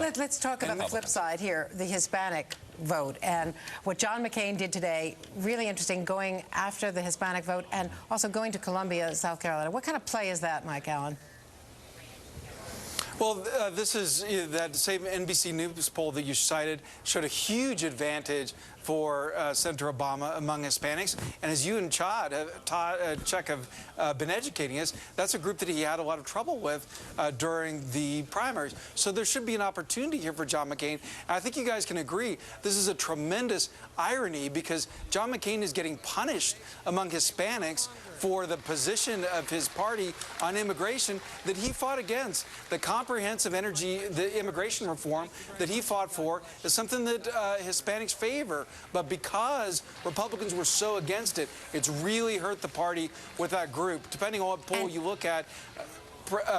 Let's talk about the flip side here, the Hispanic vote, and what John McCain did today. Really interesting, going after the Hispanic vote and also going to Columbia, South Carolina. What kind of play is that, Mike Allen? Well, this is that same NBC News poll that you cited showed a huge advantage for Senator Obama among Hispanics. And as you and Todd, Chuck have been educating us, that's a group that he had a lot of trouble with during the primaries. So there should be an opportunity here for John McCain. And I think you guys can agree this is a tremendous irony because John McCain is getting punished among Hispanics for the position of his party on immigration that he fought against. The comprehensive the immigration reform that he fought for is something that Hispanics favor. But because Republicans were so against it, it's really hurt the party with that group. Depending on what poll you look at,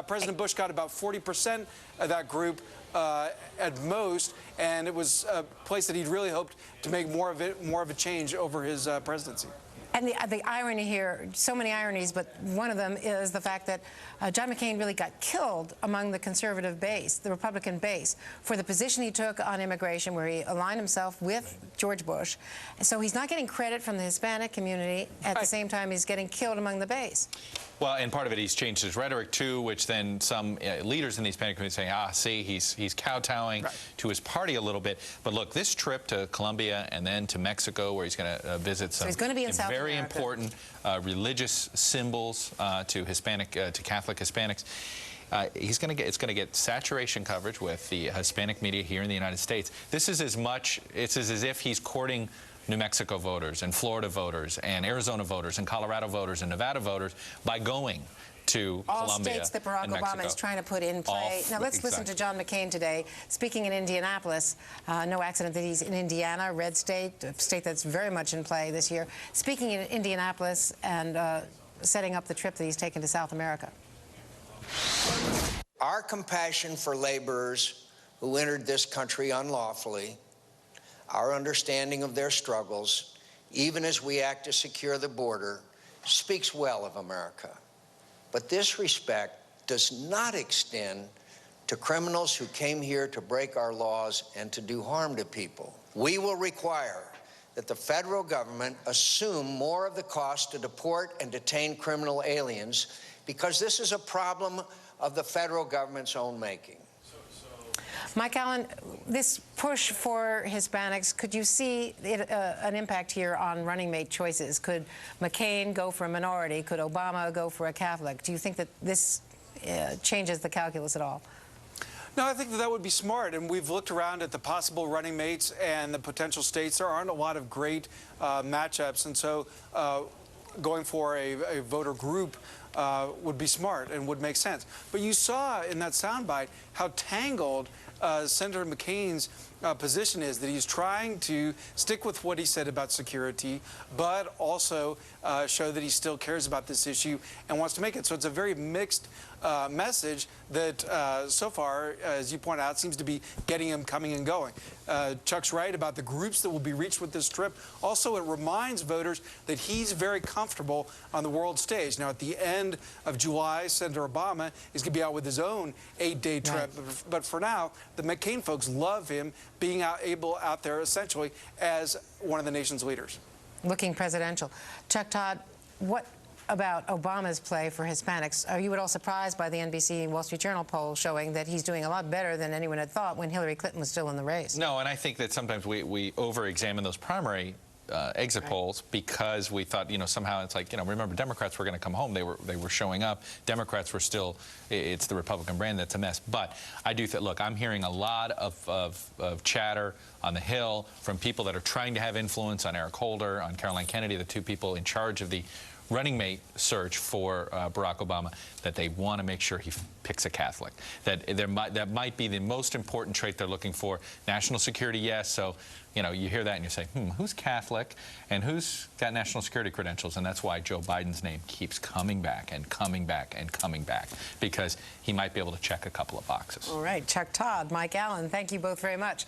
President Bush got about 40% of that group at most, and it was a place that he'd really hoped to make more of a change over his presidency. And the irony here, so many ironies, but one of them is the fact that John McCain really got killed among the conservative base, the Republican base, for the position he took on immigration, where he aligned himself with George Bush. And so he's not getting credit from the Hispanic community. At the same time, he's getting killed among the base. Well, and part of it, he's changed his rhetoric, too, which then some leaders in the Hispanic community say, see, he's kowtowing to his party a little bit. But look, this trip to Colombia and then to Mexico, where he's going to visit some very important religious symbols to Catholic Hispanics. It's going to get saturation coverage with the Hispanic media here in the United States. This is it's as if he's courting New Mexico voters and Florida voters and Arizona voters and Colorado voters and Nevada voters by going to all Colombia states that Barack Obama is trying to put in play. Now let's listen to John McCain today, speaking in Indianapolis. No accident that he's in Indiana, a red state, a state that's very much in play this year. Speaking in Indianapolis and setting up the trip that he's taken to South America. Our compassion for laborers who entered this country unlawfully, our understanding of their struggles, even as we act to secure the border, speaks well of America. But this respect does not extend to criminals who came here to break our laws and to do harm to people. We will require that the federal government assume more of the cost to deport and detain criminal aliens, because this is a problem of the federal government's own making. Mike Allen, this push for Hispanics, could you see an impact here on running mate choices? Could McCain go for a minority? Could Obama go for a Catholic? Do you think that this changes the calculus at all? No, I think that would be smart, and we've looked around at the possible running mates and the potential states. There aren't a lot of great matchups, and so going for a voter group would be smart and would make sense. But you saw in that soundbite how tangled Senator McCain's position is, that he's trying to stick with what he said about security, but also show that he still cares about this issue and wants to make it. So it's a very mixed message that so far, as you point out, seems to be getting him coming and going. Chuck's right about the groups that will be reached with this trip. Also, it reminds voters that he's very comfortable on the world stage. Now, at the end of July, Senator Obama is going to be out with his own 8-day trip. Right. But for now, the McCain folks love him being out there essentially as one of the nation's leaders. Looking presidential. Chuck, Todd, what about Obama's play for Hispanics? Are you at all surprised by the NBC and Wall Street Journal poll showing that he's doing a lot better than anyone had thought when Hillary Clinton was still in the race? No, and I think that sometimes we over-examine those primary exit polls because we thought, somehow it's like, remember, Democrats were going to come home. They were showing up. Democrats were still, it's the Republican brand that's a mess. But I do think, look, I'm hearing a lot of chatter on the Hill from people that are trying to have influence on Eric Holder, on Caroline Kennedy, the two people in charge of the running mate search for Barack Obama, that they want to make sure he picks a Catholic. That might be the most important trait they're looking for. National security, yes. So, you hear that and you say, who's Catholic and who's got national security credentials? And that's why Joe Biden's name keeps coming back and coming back and coming back, because he might be able to check a couple of boxes. All right, Chuck, Todd, Mike Allen, thank you both very much.